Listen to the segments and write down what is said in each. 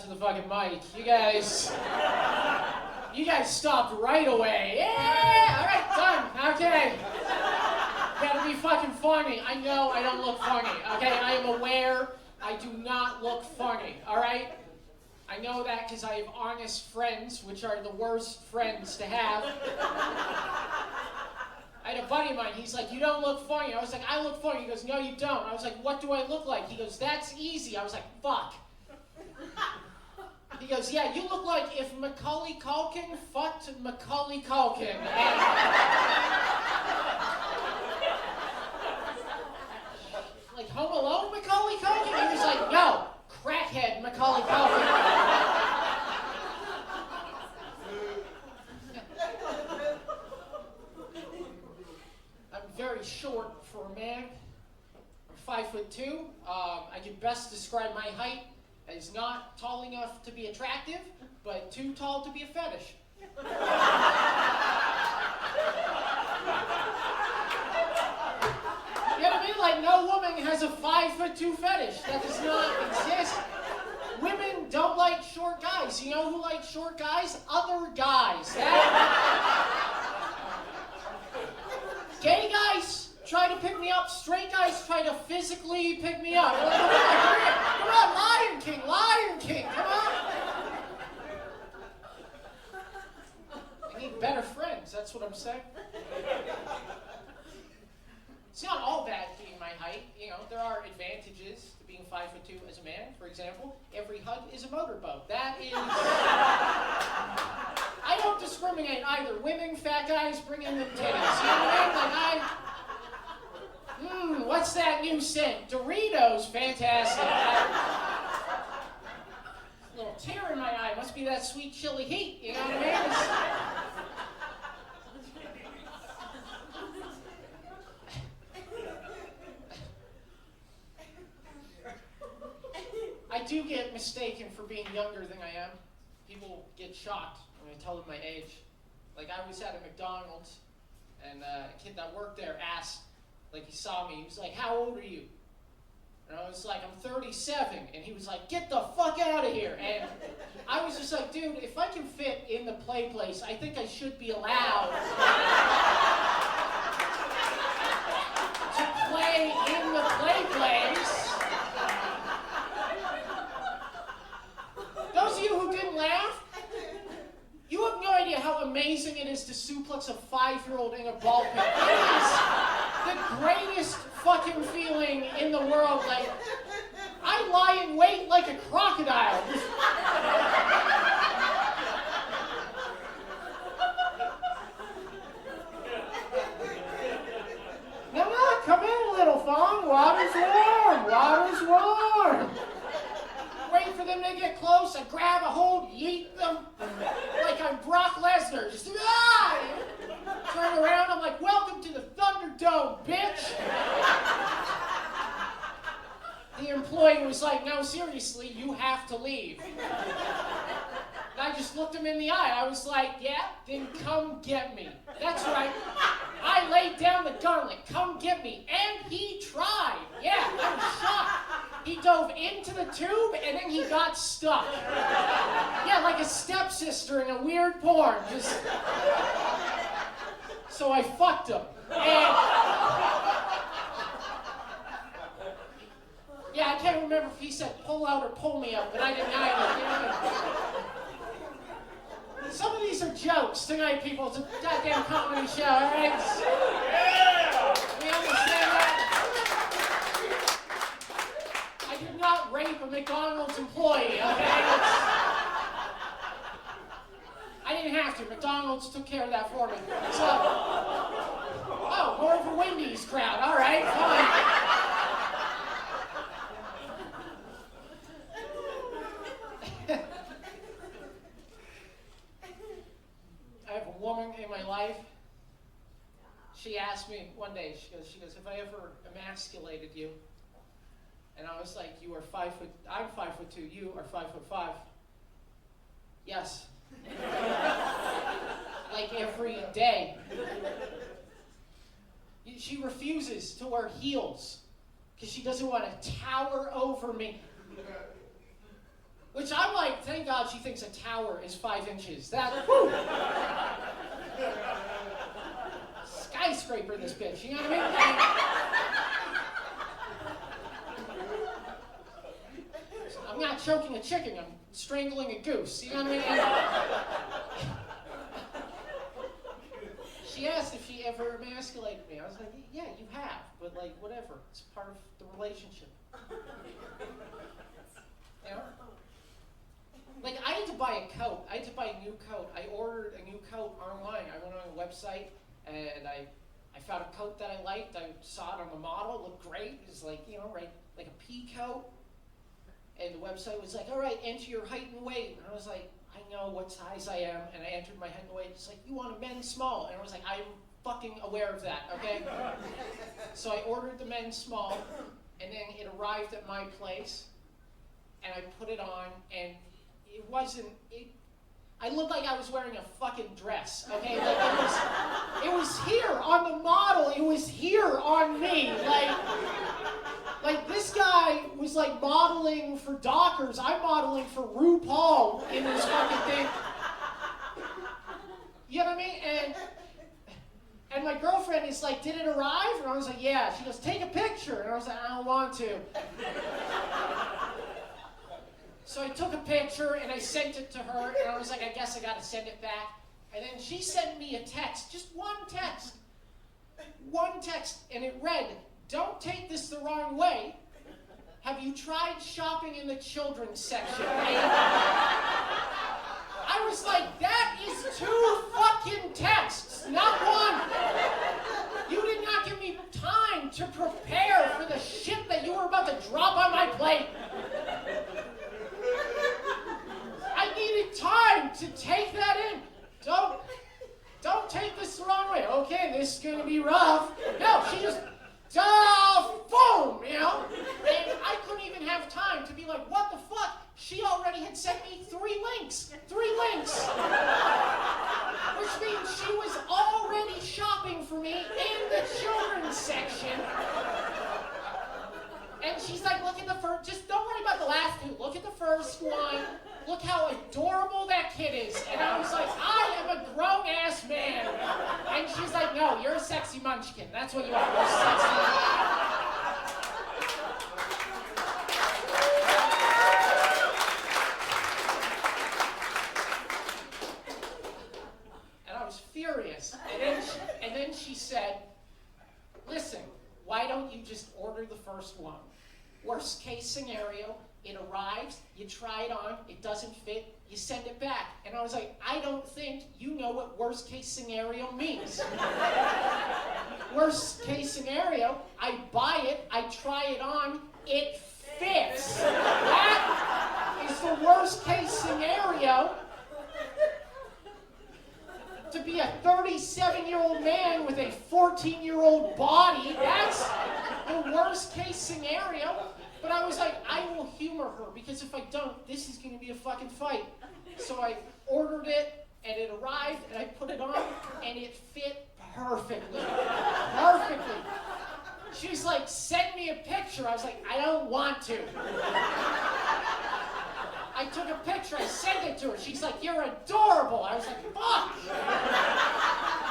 to the fucking mic. You guys stopped right away. Yeah, all right, done. Okay. Gotta be fucking funny. I know I don't look funny. Okay, I am aware I do not look funny. All right. I know that because I have honest friends, which are the worst friends to have. I had a buddy of mine, he's like, you don't look funny. I was like, I look funny. He goes, no, you don't. I was like, what do I look like? He goes, that's easy. I was like, fuck. He goes, yeah, you look like if Macaulay Culkin fucked Macaulay Culkin. And like Home Alone Macaulay Culkin? He was like, no, crackhead Macaulay Culkin. Very short for a man. I'm 5'2". I can best describe my height as not tall enough to be attractive, but too tall to be a fetish. You know what I mean? Like, no woman has a 5'2" fetish. That does not exist. Women don't like short guys. You know who likes short guys? Other guys. Gay guys try to pick me up. Straight guys try to physically pick me up. Like, come on, Lion King, come on. I need better friends, that's what I'm saying. It's not all bad being my height. You know, there are advantages to being 5'2" as a man. For example, every hug is a motorboat. That is... I don't discriminate either. Women, fat guys, bring in the titties. You know what I mean? Like, what's that new scent? Doritos, fantastic. A little tear in my eye. Must be that sweet chili heat. You know what I mean? I do get mistaken for being younger than I am. People get shocked when I tell them my age. Like, I was at a McDonald's, and a kid that worked there asked, like, he saw me, he was like, how old are you? And I was like, I'm 37. And he was like, get the fuck out of here. And I was just like, dude, if I can fit in the play place, I think I should be allowed to play in the play place. Those of you who didn't laugh, you have no idea how amazing it is to suplex a 5-year-old in a ball pit. It is the greatest fucking feeling in the world. Like, I lie in wait like a crocodile. No, come in, little fawn. Water's warm. Wait for them to get close, I grab a hold, yeet them, like I'm Brock Lesnar. Just, turn around, I'm like, welcome to the Thunderdome, bitch. The employee was like, no, seriously, you have to leave. And I just looked him in the eye. I was like, yeah, then come get me. That's right. I laid down the gauntlet. Come get me. And he tried. Yeah, I was shocked. He dove into the tube, and then he got stuck. Yeah, like a stepsister in a weird porn. Just... So I fucked him. And... Yeah, I can't remember if he said pull out or pull me up, but I didn't either. You know? Some of these are jokes tonight, people. It's a goddamn comedy show, all right? Yeah! We understand that? I did not rape a McDonald's employee, okay? I didn't have to. McDonald's took care of that for me. So, oh, more of a Wendy's crowd. All right, fine. I have a woman in my life. She asked me one day, she goes, have I ever emasculated you? And I was like, you are 5 foot, I'm 5'2", you are 5'5". Yes. Like every day. She refuses to wear heels because she doesn't want to tower over me. Which I'm like, like, thank God she thinks a tower is 5 inches. That, whew. Skyscraper, this bitch, you know what I mean? I'm not choking a chicken, I'm strangling a goose, you know what I mean? She asked if she ever emasculated me. I was like, yeah, you have, but like, whatever. It's part of the relationship. You know? Like, I had to buy a coat. I had to buy a new coat. I ordered a new coat online. I went on a website, and I found a coat that I liked. I saw it on the model. It looked great. It was like, you know, right, like a pea coat. And the website was like, all right, enter your height and weight. And I was like, I know what size I am. And I entered my height and weight. It's like, you want a men's small. And I was like, I'm fucking aware of that, okay? So I ordered the men's small, and then it arrived at my place. And I put it on, and it wasn't, I looked like I was wearing a fucking dress, okay? Like, it was here on the model, it was here on me. Like this guy was like modeling for Dockers, I'm modeling for RuPaul in this fucking thing. You know what I mean? And my girlfriend is like, did it arrive? And I was like, yeah. She goes, take a picture. And I was like, I don't want to. So I took a picture and I sent it to her, and I was like, I guess I gotta send it back. And then she sent me a text, just one text, and it read, don't take this the wrong way. Have you tried shopping in the children's section? I was like, that is 2 fucking texts, not one. You did not give me time to prepare for the shit that you were about to drop on my plate. I needed time to take that in. Don't take this the wrong way. Okay, this is gonna be rough. No, she just, boom, you know? And I couldn't even have time to be like, what the fuck? She already had sent me 3 links. 3 links. Which means she was already shopping for me in the children's section. And she's like, look at the first, just don't worry about the last 2. Look at the first one. Look how adorable that kid is. And I was like, I am a grown-ass man. And she's like, no, you're a sexy munchkin. That's what you are. You're sexy. And I was furious. And then she said, listen, why don't you just order the first one? Worst case scenario, it arrives, you try it on, it doesn't fit, you send it back. And I was like, I don't think you know what worst case scenario means. Worst case scenario, I buy it, I try it on, it fits. That is the worst case scenario. To be a 37-year-old man with a 14-year-old body, that's the worst case scenario. But I was like, I will humor her, because if I don't, this is going to be a fucking fight. So I ordered it, and it arrived, and I put it on, and it fit perfectly. Perfectly. She's like, send me a picture. I was like, I don't want to. I took a picture, I sent it to her. She's like, you're adorable. I was like, fuck.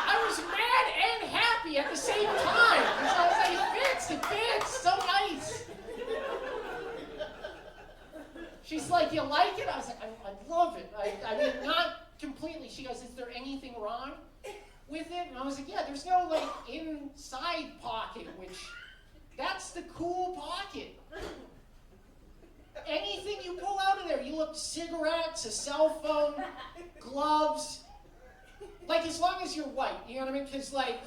I was mad and happy at the same time. Because I was like, it fits, so nice. She's like, you like it? I was like, I love it. I mean, not completely. She goes, is there anything wrong with it? And I was like, yeah, there's no, like, inside pocket, which, that's the cool pocket. Anything you pull out of there, you look, cigarettes, a cell phone, gloves, like, as long as you're white, you know what I mean? Because, like,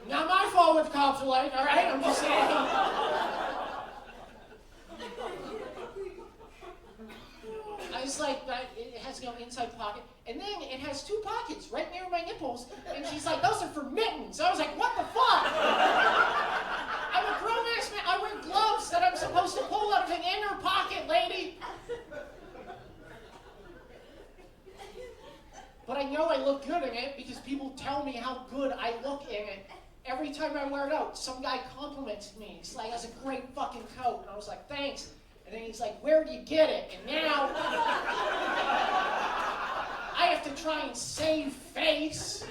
not my fault what the cops are like, all right? I'm just saying. I was like, it has no inside pocket. And then it has 2 pockets right near my nipples. And she's like, those are for mittens. I was like, what the fuck? I'm a grown-ass man. I wear gloves that I'm supposed to pull out of an inner pocket, lady. But I know I look good in it because people tell me how good I look in it every time I wear it up. coat. Some guy complimented me. He's like, that's a great fucking coat. And I was like, thanks. And then he's like, where do you get it? And now I have to try and save face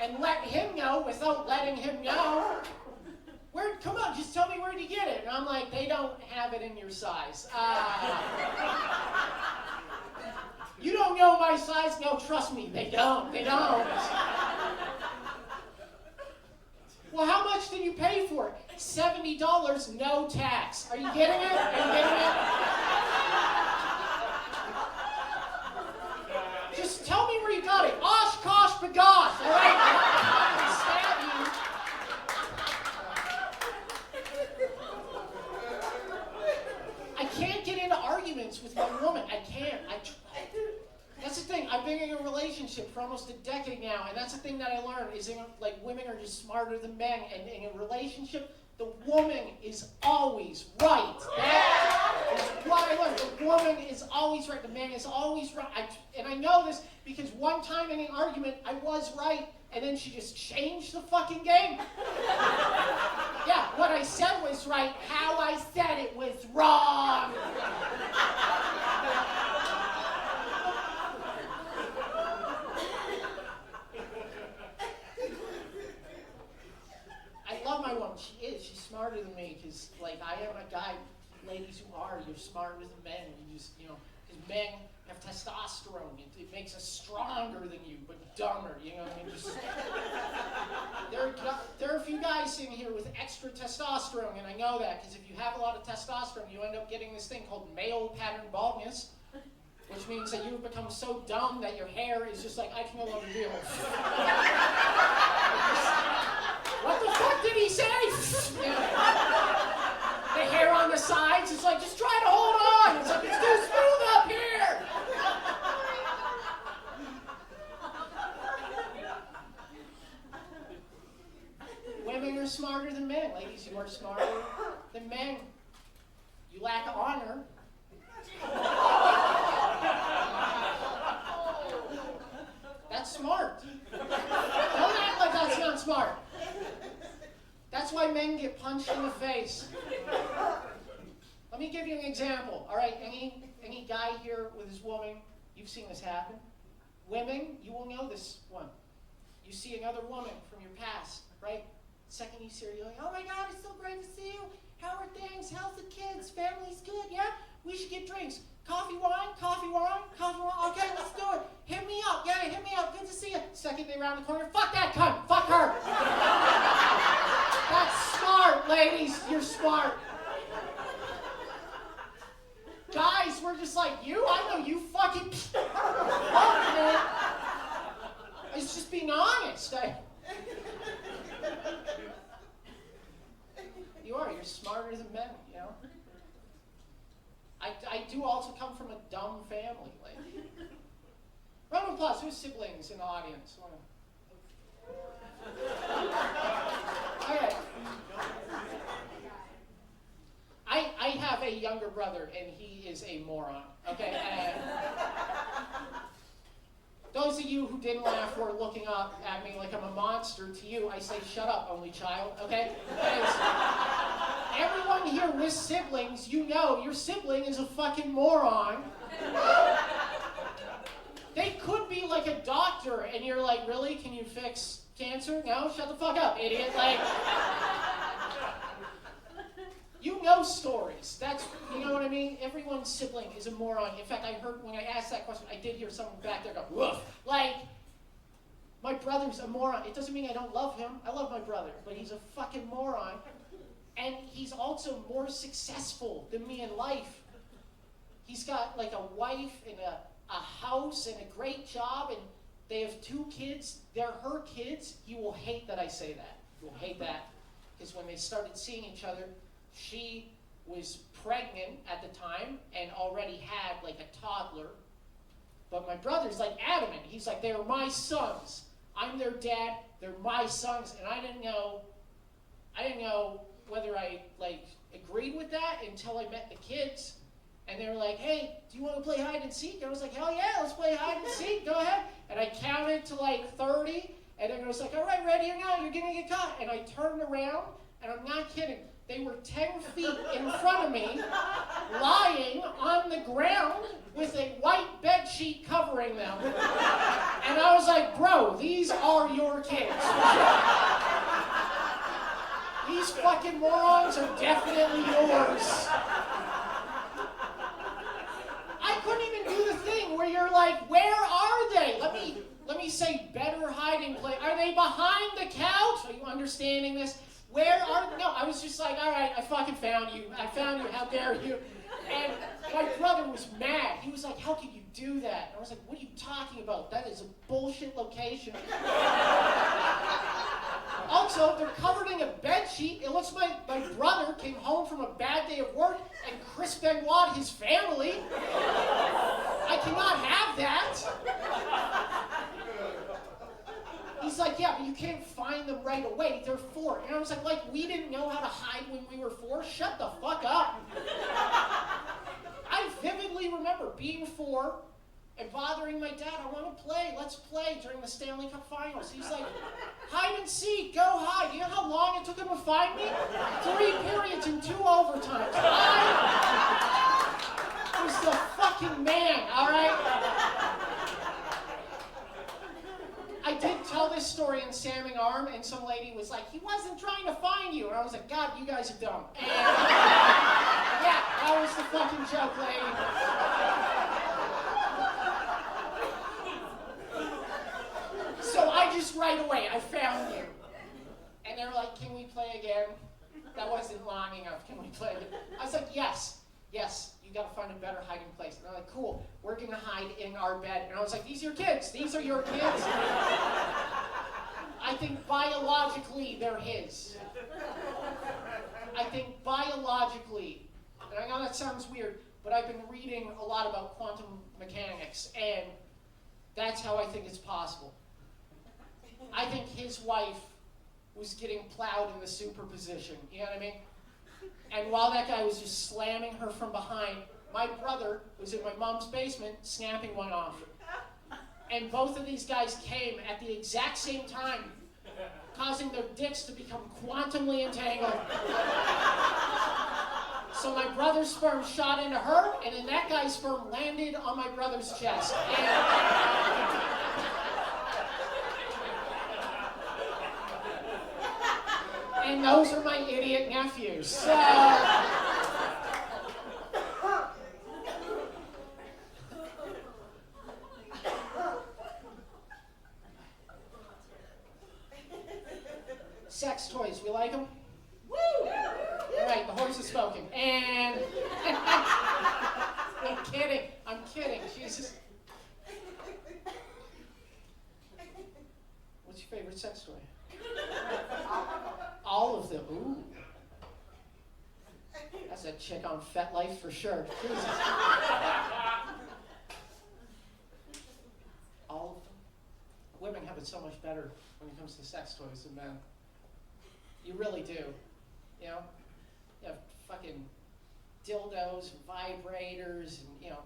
and let him know without letting him know. Come on, just tell me where you get it. And I'm like, they don't have it in your size. You don't know my size? No, trust me, they don't. They don't. Well, how much did you pay for it? $70, no tax. Are you getting it? Are you getting it? Just tell me where you got it. Oshkosh bagosh, all right? I can stab you. I can't get into arguments with my woman. I can't. That's the thing. I've been in a relationship for almost a decade now, and that's the thing that I learned is like women are just smarter than men, and in a relationship, the woman is always right. That is what I learned. The woman is always right. The man is always right. And I know this because one time in an argument, I was right, and then she just changed the fucking game. Yeah, what I said was right. How I said it was wrong. I love my woman. She's smarter than me because, like, I am a guy, ladies who are, you're smarter than men. You just, because men have testosterone. It makes us stronger than you, but dumber, I mean, just... There are a few guys sitting here with extra testosterone, and I know that, because if you have a lot of testosterone, you end up getting this thing called male pattern baldness, which means that you've become so dumb that your hair is just like, I can no longer deal with it. What the fuck did he say? The hair on the sides, it's like, just try to hold on. It's like, it's too smooth up here. Women are smarter than men. Ladies, you are smarter than men. You lack honor. That's smart. Don't act like that's not smart. That's why men get punched in the face. Let me give you an example. All right, any guy here with his woman, you've seen this happen. Women, you will know this one. You see another woman from your past, right? Second you see her, you're like, oh my God, it's so great to see you. How are things? How's the kids? Family's good, yeah? We should get drinks. Coffee, wine, coffee, wine, coffee, wine. Okay, let's do it. Hit me up. Yeah, hit me up. Good to see you. Second they round the corner, fuck that cunt. Fuck her. That's smart, ladies. You're smart. Guys, we're just like, you? I know you fucking... Fuck, man. It's just being honest. You're smarter than men, I do also come from a dumb family. Like, round of applause. Who's siblings in the audience? Okay. I have a younger brother, and he is a moron. Okay. Those of you who didn't laugh were looking up at me like I'm a monster. To you, I say, shut up, only child. Okay. Because everyone here with siblings, you know your sibling is a fucking moron. They could be like a doctor, and you're like, really? Can you fix cancer? No? Shut the fuck up, idiot. Like, you know stories. That's, you know what I mean? Everyone's sibling is a moron. In fact, I heard, when I asked that question, I did hear someone back there go, woof. Like, my brother's a moron. It doesn't mean I don't love him. I love my brother, but he's a fucking moron. And he's also more successful than me in life. He's got like a wife and a house and a great job, and they have 2 kids. They're her kids. You will hate that I say that. You'll hate that. Because when they started seeing each other, she was pregnant at the time and already had like a toddler. But my brother's like adamant. He's like, they're my sons. I'm their dad. They're my sons. And I didn't know whether I like agreed with that until I met the kids. And they were like, hey, do you want to play hide and seek? And I was like, hell yeah, let's play hide and seek. Go ahead. And I counted to like 30. And then I was like, all right, ready or not, you're going to get caught. And I turned around, and I'm not kidding. They were 10 feet in front of me, lying on the ground with a white bed sheet covering them. And I was like, bro, these are your kids. These fucking morons are definitely yours. I couldn't even do the thing where you're like, where are they? Let me say better hiding place. Are they behind the couch? Are you understanding this? Where are, no, I was just like, all right, I fucking found you. I found you, how dare you? And my brother was mad. He was like, how could you do that? And I was like, what are you talking about? That is a bullshit location. Also, they're covered in a bed sheet. It looks like my brother came home from a bad day of work and Chris Benoit his family. I cannot have that. He's like, yeah, but you can't find them right away. They're 4. And I was like, we didn't know how to hide when we were 4? Shut the fuck up. I vividly remember being 4 and bothering my dad. I want to play. Let's play during the Stanley Cup Finals. He's like, hide and seek. Go hide. You know how long it took him to find me? 3 periods and 2 overtimes. I was the fucking man, all right? I did tell this story in Samming Arm, and some lady was like, he wasn't trying to find you. And I was like, God, you guys are dumb. And yeah, that was the fucking joke, lady. So I just right away, I found you. And they're like, can we play again? That wasn't long enough. Can we play again? I was like, yes. You gotta find a better hiding place. And they're like, cool, we're gonna hide in our bed. And I was like, these are your kids. These are your kids. I think biologically they're his. I think biologically, and I know that sounds weird, but I've been reading a lot about quantum mechanics, and that's how I think it's possible. I think his wife was getting plowed in the superposition, you know what I mean? And while that guy was just slamming her from behind, my brother was in my mom's basement snapping one off. And both of these guys came at the exact same time, causing their dicks to become quantumly entangled. So my brother's sperm shot into her, and then that guy's sperm landed on my brother's chest. And those are my idiot nephews. So, sex toys, we like them? Woo! All right, the horse has spoken. And I'm kidding, Jesus. What's your favorite sex toy? All of them. Ooh. That's a chick on FetLife for sure. Jesus. All of them. Women have it so much better when it comes to sex toys than men. You really do. You know? You have fucking dildos and vibrators and, you know,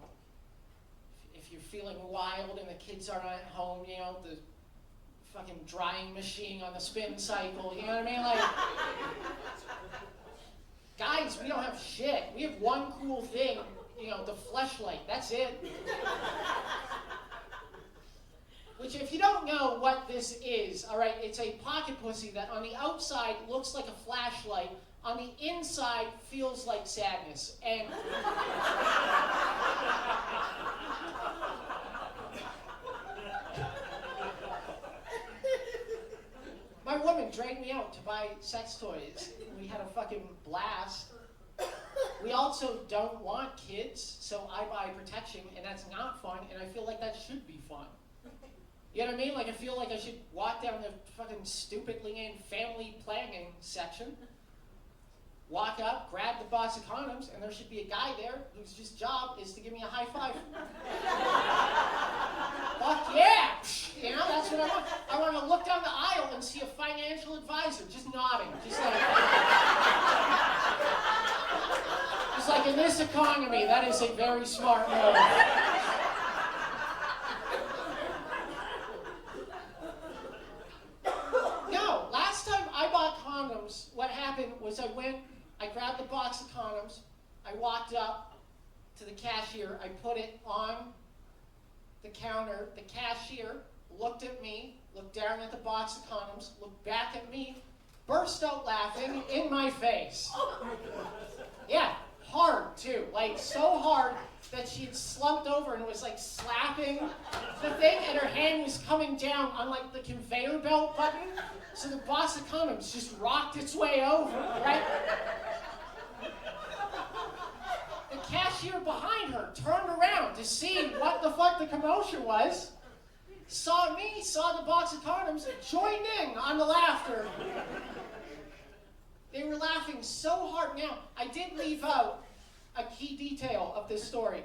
if you're feeling wild and the kids aren't at home, you know, the fucking drying machine on the spin cycle, you know what I mean? Like, guys, we don't have shit. We have one cool thing, you know, the fleshlight. That's it. Which, if you don't know what this is, all right, it's a pocket pussy that on the outside looks like a flashlight, on the inside feels like sadness. And my woman dragged me out to buy sex toys. We had a fucking blast. We also don't want kids, so I buy protection, and that's not fun, and I feel like that should be fun. You know what I mean? Like, I feel like I should walk down the fucking stupidly named family planning section, walk up, grab the box of condoms, and there should be a guy there whose just job is to give me a high five. Fuck yeah! You know, that's what I want. I want to look down the aisle and see a financial advisor just nodding. Just like in this economy, that is a very smart move. condoms, what happened was I grabbed the box of condoms, I walked up to the cashier, I put it on the counter, the cashier looked at me, looked down at the box of condoms, looked back at me, burst out laughing in my face. Yeah, hard too, like so hard that she had slumped over and was like slapping the thing, and her hand was coming down on like the conveyor belt button, so the box of condoms just rocked its way over, right? The cashier behind her turned around to see what the fuck the commotion was, saw me, saw the box of condoms, and joined in on the laughter. They were laughing so hard. Now, I did leave out a key detail of this story.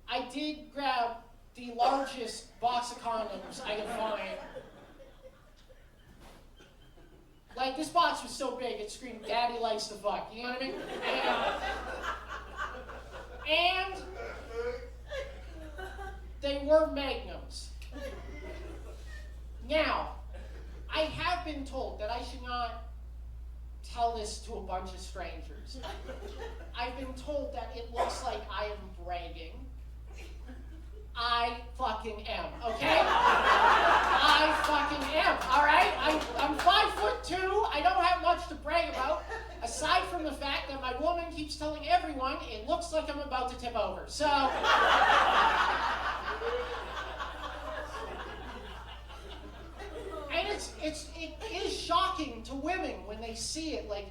I did grab the largest box of condoms I could find. Like, this box was so big, it screamed, "Daddy likes to fuck." You know what I mean? And they were magnums. Now, I have been told that I should not tell this to a bunch of strangers. I've been told that it looks like I am bragging. I fucking am, okay? I fucking am, all right? I'm 5'2". I don't have much to brag about, aside from the fact that my woman keeps telling everyone it looks like I'm about to tip over. So, and it is shocking to women when they see it. Like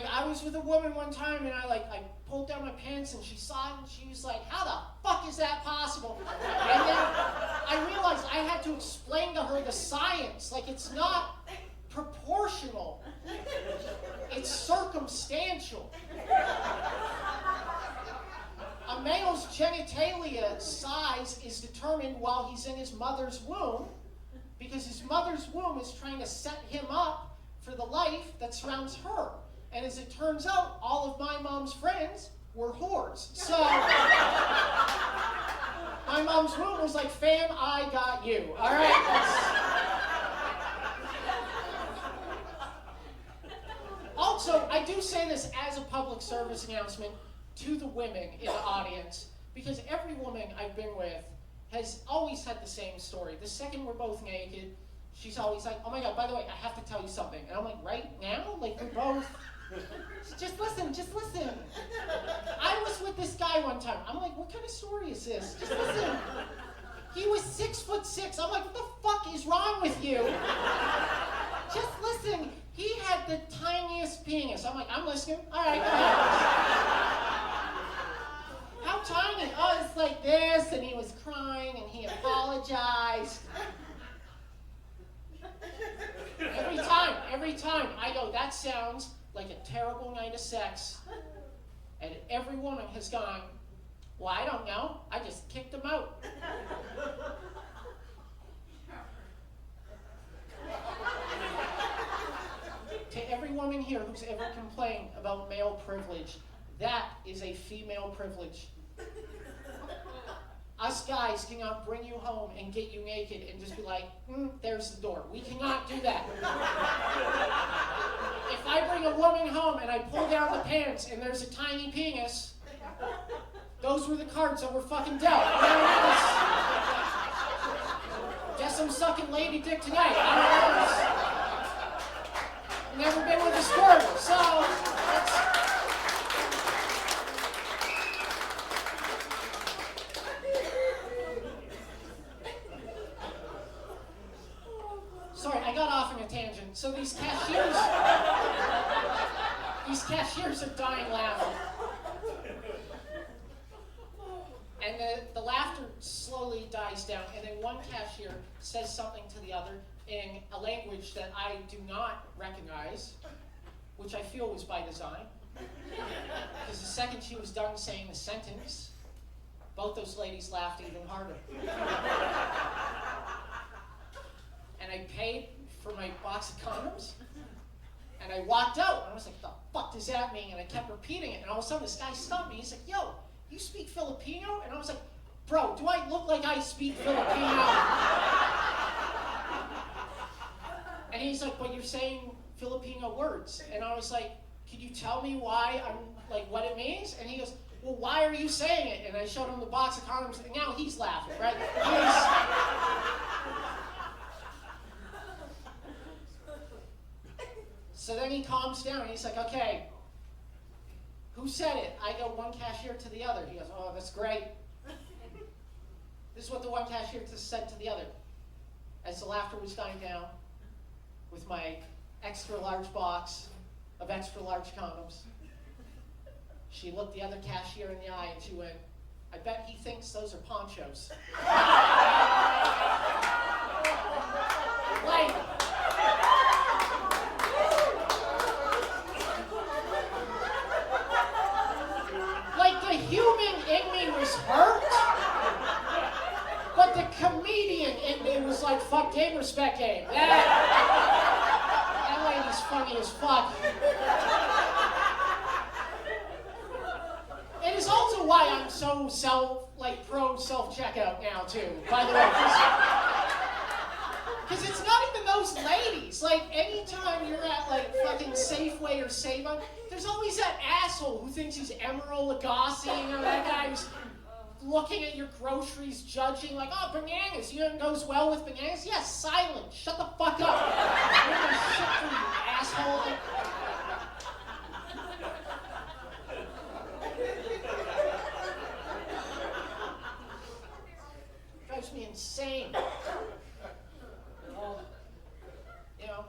I was with a woman one time, and I pulled down my pants, and she saw it, and she was like, "How the fuck is that possible?" And then I realized I had to explain to her the science. Like, it's not proportional. It's circumstantial. A male's genitalia size is determined while he's in his mother's womb, because his mother's womb is trying to set him up for the life that surrounds her. And as it turns out, all of my mom's friends were whores. So my mom's womb was like, "Fam, I got you." All right? Also, I do say this as a public service announcement to the women in the audience, because every woman I've been with has always had the same story. The second we're both naked, she's always like, "Oh my God, by the way, I have to tell you something." And I'm like, "Right now? Like, we're both..." Just listen. I was with this guy one time. I'm like, "What kind of story is this? Just listen." He was 6'6". I'm like, "What the fuck is wrong with you?" Just listen. He had the tiniest penis. I'm like, "I'm listening. All right, go ahead." "How tiny?" "Oh, it's like this," and he was crying, and he apologized. Every time I go, "That sounds like a terrible night of sex," and every woman has gone, "Well, I don't know. I just kicked him out." To every woman here who's ever complained about male privilege, that is a female privilege. Us guys cannot bring you home and get you naked and just be like, "There's the door." We cannot do that. If I bring a woman home and I pull down the pants and there's a tiny penis, those were the cards that were fucking dealt. Guess I'm sucking lady dick tonight. I've never been with a squirter, so sorry, I got off on a tangent. So these cashiers are dying laughing. And the laughter slowly dies down, and then one cashier says something to the other in a language that I do not recognize, which I feel was by design. Because the second she was done saying the sentence, both those ladies laughed even harder. And I paid for my box of condoms, and I walked out, and I was like, "The fuck does that mean?" And I kept repeating it, and all of a sudden this guy stopped me. He's like, "Yo, you speak Filipino?" And I was like, "Bro, do I look like I speak Filipino?" And he's like, "But you're saying Filipino words. And I was like, can you tell me why I'm, like, what it means? And he goes, well, why are you saying it? And I showed him the box of condoms, and now he's laughing, right? So then he calms down, and he's like, okay, who said it? I go, one cashier to the other. He goes, oh, that's great. This is what the one cashier said to the other. As the laughter was dying down, with my extra large box of extra large condoms, she looked the other cashier in the eye and she went, I bet he thinks those are ponchos. Like the human in me was hurt, but the comedian in me was like, fuck game, respect game. That lady's funny as fuck. It is also why I'm so pro self-checkout now too, by the way. Because it's not even those ladies. Like, anytime you're at, like, fucking Safeway or Save-On, there's always that asshole who thinks he's Emeril Lagasse, you know, that guy who's looking at your groceries, judging, like, oh, bananas, you know, it goes well with bananas? Yes, silent. Shut the fuck up. You're gonna shit for you, asshole. Drives me insane. You know,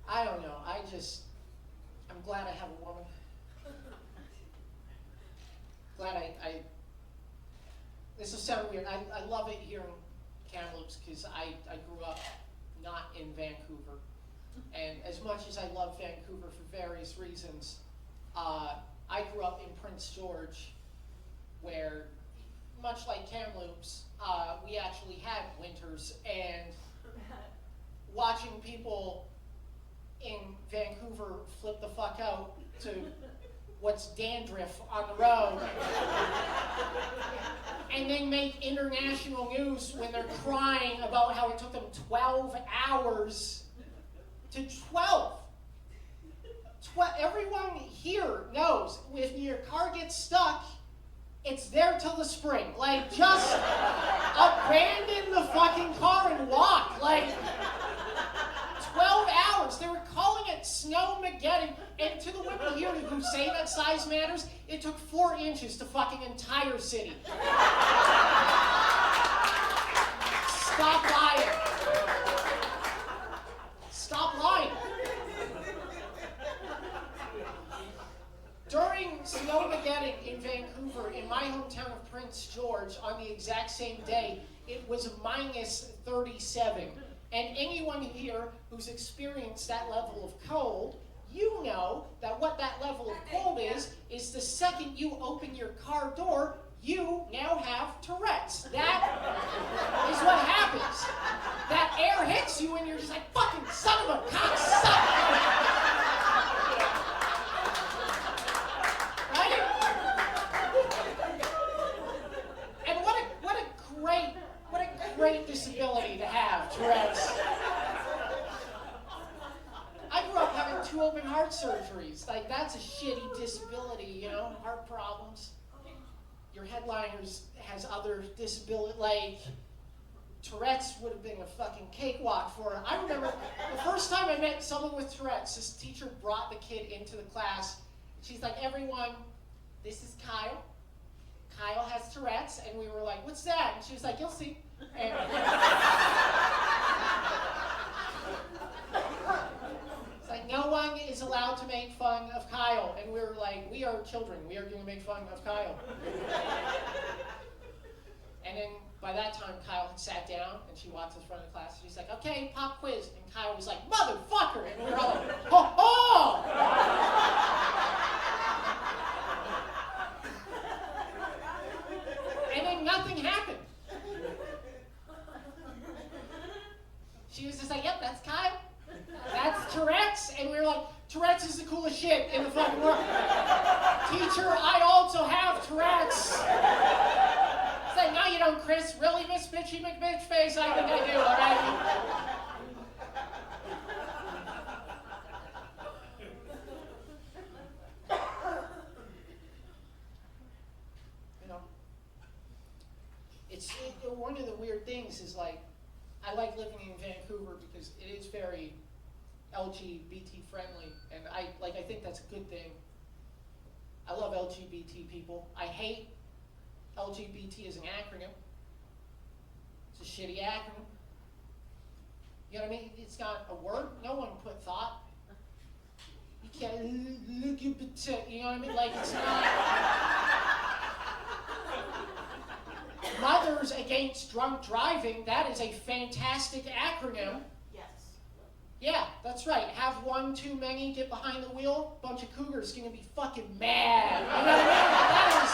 I don't know. I'm glad I have a woman. Glad this will sound weird. I love it here in Kamloops because I grew up not in Vancouver. And as much as I love Vancouver for various reasons, I grew up in Prince George, where, much like Kamloops, we actually had winters, and watching people in Vancouver flip the fuck out to what's dandruff on the road, and then make international news when they're crying about how it took them 12 hours to 12. Everyone here knows if your car gets stuck, it's there till the spring. Like, just abandon the fucking car and walk. Like, 12 hours. They were calling it Snowmageddon. And to the women here who say that size matters, it took 4 inches to fucking entire city. Stop lying. Stop lying. During Snowmageddon in Vancouver, in my hometown of Prince George, on the exact same day, it was minus 37. And anyone here who's experienced that level of cold, you know that what that level of cold is the second you open your car door, you now have Tourette's. That is what happens. That air hits you and you're just like, fucking son of a cocksucker. Right? And what a great disability to have, Tourette's. I grew up having 2 open heart surgeries. Like, that's a shitty disability, you know, heart problems. Your headliners has other disability, like, Tourette's would have been a fucking cakewalk for her. I remember the first time I met someone with Tourette's, this teacher brought the kid into the class. She's like, everyone, this is Kyle. Kyle has Tourette's. And we were like, what's that? And she was like, you'll see. And it's like, no one is allowed to make fun of Kyle. And we were like, we are children. We are going to make fun of Kyle. And then by that time, Kyle had sat down, and she walked to the front of the class. And she's like, okay, pop quiz. And Kyle was like, motherfucker. And we were all like, ho ho! And then nothing happened. She was just like, yep, that's Kyle. That's Tourette's. And we were like, Tourette's is the coolest shit in the fucking world. Teacher, I also have Tourette's. It's like, no, you don't, Chris. Really, Miss Bitchy McBitch Face? I think I do, all right? things is like, I like living in Vancouver because it is very LGBT friendly, and I think that's a good thing. I love LGBT people. I hate LGBT as an acronym. It's a shitty acronym. You know what I mean? It's not a word. No one put thought. You can't look at, you know what I mean? Like, it's not. Mothers Against Drunk Driving, that is a fantastic acronym. Yes. Yeah, that's right. Have one too many get behind the wheel, bunch of cougars gonna be fucking mad. You know what I mean?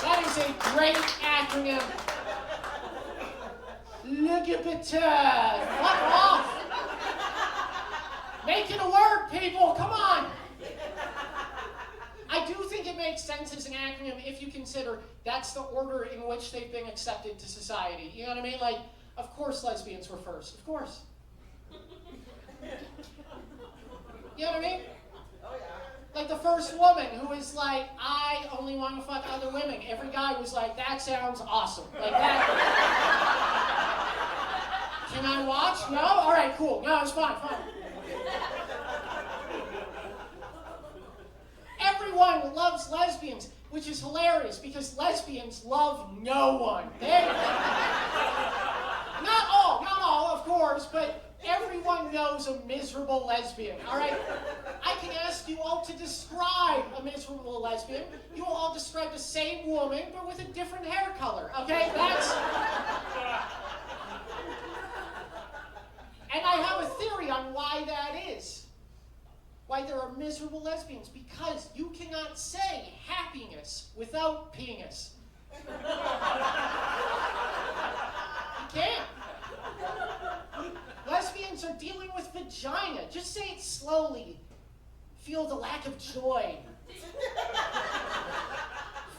That is a great acronym. Look at it, fuck off. Make it a word, people, come on. I do think it makes sense as an acronym if you consider that's the order in which they've been accepted to society. You know what I mean? Like, of course lesbians were first. Of course. You know what I mean? Oh, yeah. Like the first woman who was like, I only want to fuck other women. Every guy was like, that sounds awesome. Like that. Can I watch? No? All right, cool. No, it's fine. Everyone loves lesbians, which is hilarious because lesbians love no one. Not all, of course, but everyone knows a miserable lesbian, all right? I can ask you all to describe a miserable lesbian. You will all describe the same woman, but with a different hair color, okay? And I have a theory on why that is. Why there are miserable lesbians. Because you cannot say happiness without penis. You can't. Lesbians are dealing with vagina. Just say it slowly. Feel the lack of joy.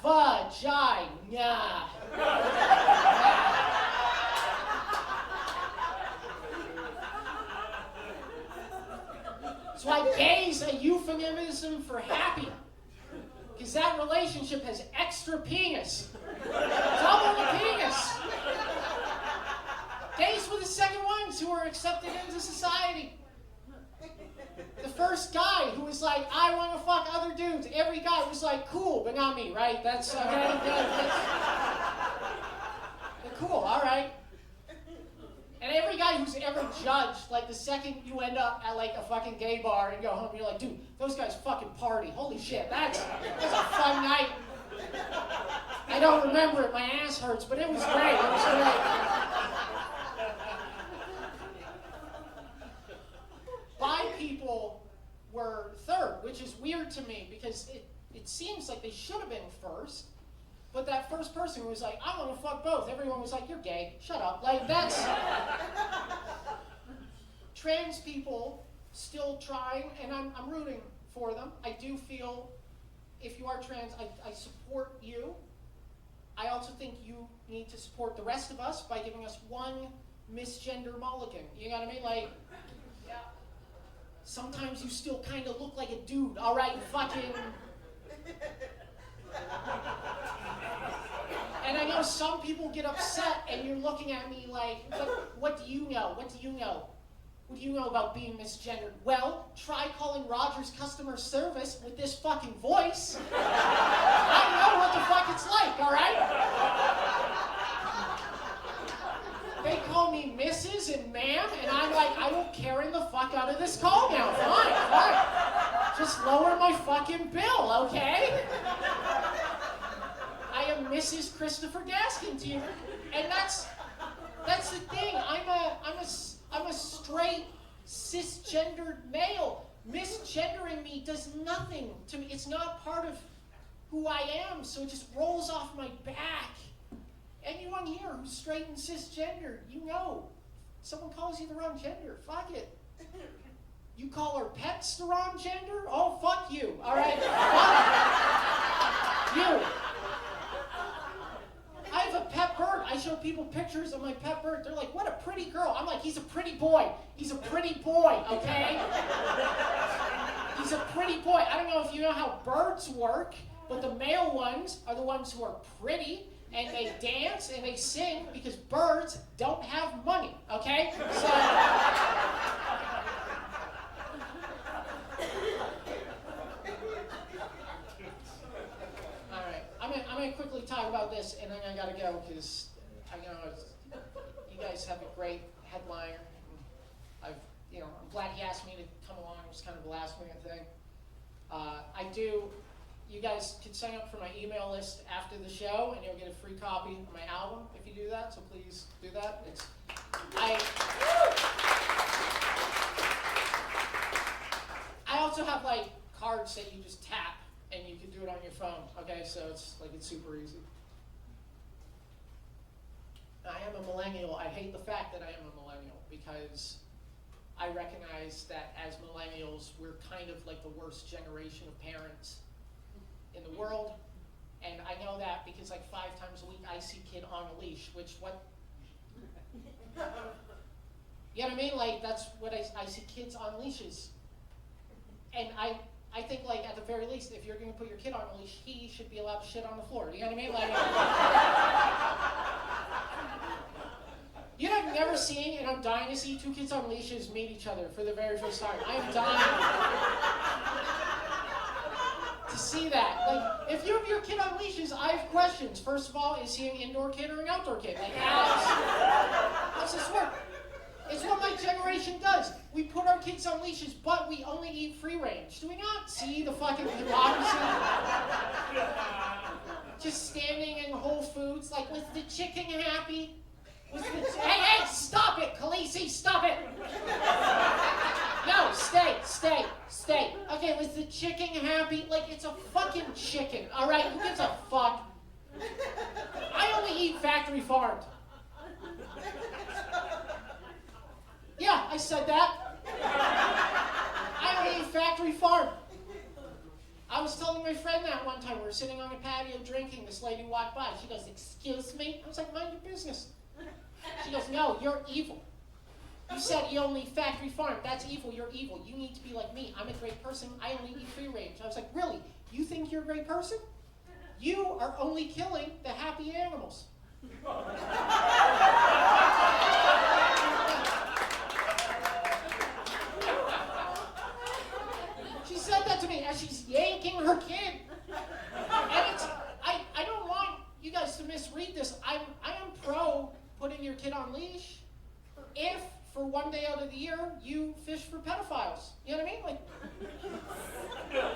Vagina. That's why gay's a euphemism for happy. Because that relationship has extra penis. Double the penis. Gays were the second ones who were accepted into society. The first guy who was like, I want to fuck other dudes. Every guy was like, cool, but not me, right? That's okay. Cool, all right. And every guy who's ever judged, like the second you end up at like a fucking gay bar and go home, you're like, dude, those guys fucking party. Holy shit, that's a fun night. I don't remember it, my ass hurts, but it was great. It was great. Bi people were third, which is weird to me because it seems like they should have been first. But that first person was like, I want to fuck both. Everyone was like, you're gay. Shut up. Like, that's... Trans people still trying, and I'm rooting for them. I do feel, if you are trans, I support you. I also think you need to support the rest of us by giving us one misgender mulligan. You know what I mean? Like, yeah. Sometimes you still kind of look like a dude. All right, fucking... And I know some people get upset and you're looking at me like, what do you know? What do you know? What do you know about being misgendered? Well, try calling Rogers customer service with this fucking voice. I know what the fuck it's like, all right? They call me Mrs. and Ma'am, and I'm like, I will carry the fuck out of this call now. Fine. Just lower my fucking bill, okay? I am Mrs. Christopher Gaskin to you, and that's the thing. I'm a straight cisgendered male. Misgendering me does nothing to me. It's not part of who I am, so it just rolls off my back. Anyone here who's straight and cisgendered, you know, someone calls you the wrong gender. Fuck it. You call our pets the wrong gender? Oh, fuck you. All right. Fuck you. I have a pet bird. I show people pictures of my pet bird. They're like, what a pretty girl. I'm like, he's a pretty boy. He's a pretty boy, okay? He's a pretty boy. I don't know if you know how birds work, but the male ones are the ones who are pretty. and they dance and they sing because birds don't have money, okay? So, all right, I'm gonna quickly talk about this, and then I gotta go because I know you guys have a great headliner. I'm glad he asked me to come along. It was kind of a last minute thing. You guys can sign up for my email list after the show, and you'll get a free copy of my album if you do that, so please do that. I also have like cards that you just tap, and you can do it on your phone, okay? So it's super easy. I am a millennial. I hate the fact that I am a millennial because I recognize that as millennials, we're kind of like the worst generation of parents in the world. And I know that because like 5 times a week I see kid on a leash, you know what I mean? Like that's what I see, kids on leashes. And I think like at the very least, if you're gonna put your kid on a leash, he should be allowed to shit on the floor. You know what I mean? Like you know, I've never seen, and I'm dying to see 2 kids on leashes meet each other for the very first time. I'm dying to see that. Like, if you have your kid on leashes, I have questions. First of all, is he an indoor kid or an outdoor kid? Like, how's this work? It's what my generation does. We put our kids on leashes, but we only eat free range. Do we not see the fucking hypocrisy? Just standing in Whole Foods, like, was the chicken happy? Hey, stop it, Khaleesi, stop it! No, stay. Okay, was the chicken happy? Like, it's a fucking chicken, all right? Who gives a fuck? I only eat factory farmed. Yeah, I said that. I only eat factory farmed. I was telling my friend that one time. We were sitting on a patio drinking. This lady walked by. She goes, "Excuse me?" I was like, "Mind your business." She goes, "No, you're evil. You said you only eat factory farm. That's evil. You're evil. You need to be like me. I'm a great person. I only eat free range." I was like, "Really? You think you're a great person? You are only killing the happy animals." She said that to me as she's yanking her kid. And I don't want you guys to misread this. I am pro putting your kid on leash if for one day out of the year you fish for pedophiles. You know what I mean? Like,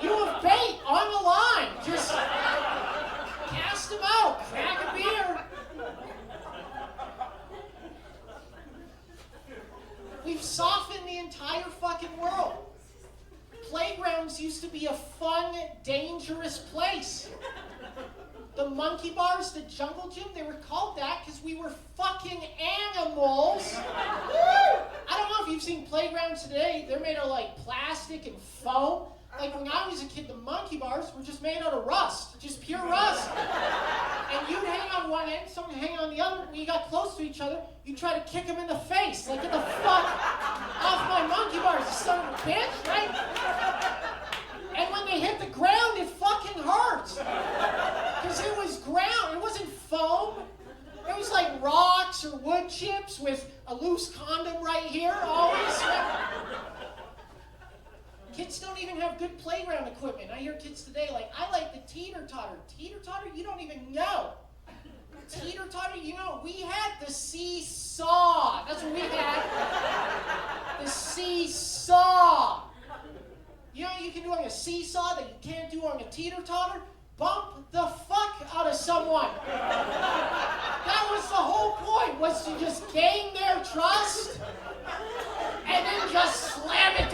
you have bait on the line. Just cast them out. Crack a beer. We've softened the entire fucking world. Playgrounds used to be a fun, dangerous place. The monkey bars, the jungle gym, they were called that because we were fucking animals. I don't know if you've seen playgrounds today. They're made of like plastic and foam. Like when I was a kid, the monkey bars were just made out of rust, just pure rust. And you'd hang on one end, someone would hang on the other. When you got close to each other, you'd try to kick them in the face. Like, get the fuck off my monkey bars, you son of a bitch, right? And when they hit the ground, it fucking hurt. Because it was ground, it wasn't foam. It was like rocks or wood chips with a loose condom right here, always. Kids don't even have good playground equipment. I hear kids today like, I like the teeter-totter. Teeter-totter? You don't even know. Teeter-totter? You know, we had the seesaw. That's what we had. The seesaw. You know what you can do on a seesaw that you can't do on a teeter-totter? Bump the fuck out of someone. That was the whole point, was to just gain their trust and then just slam it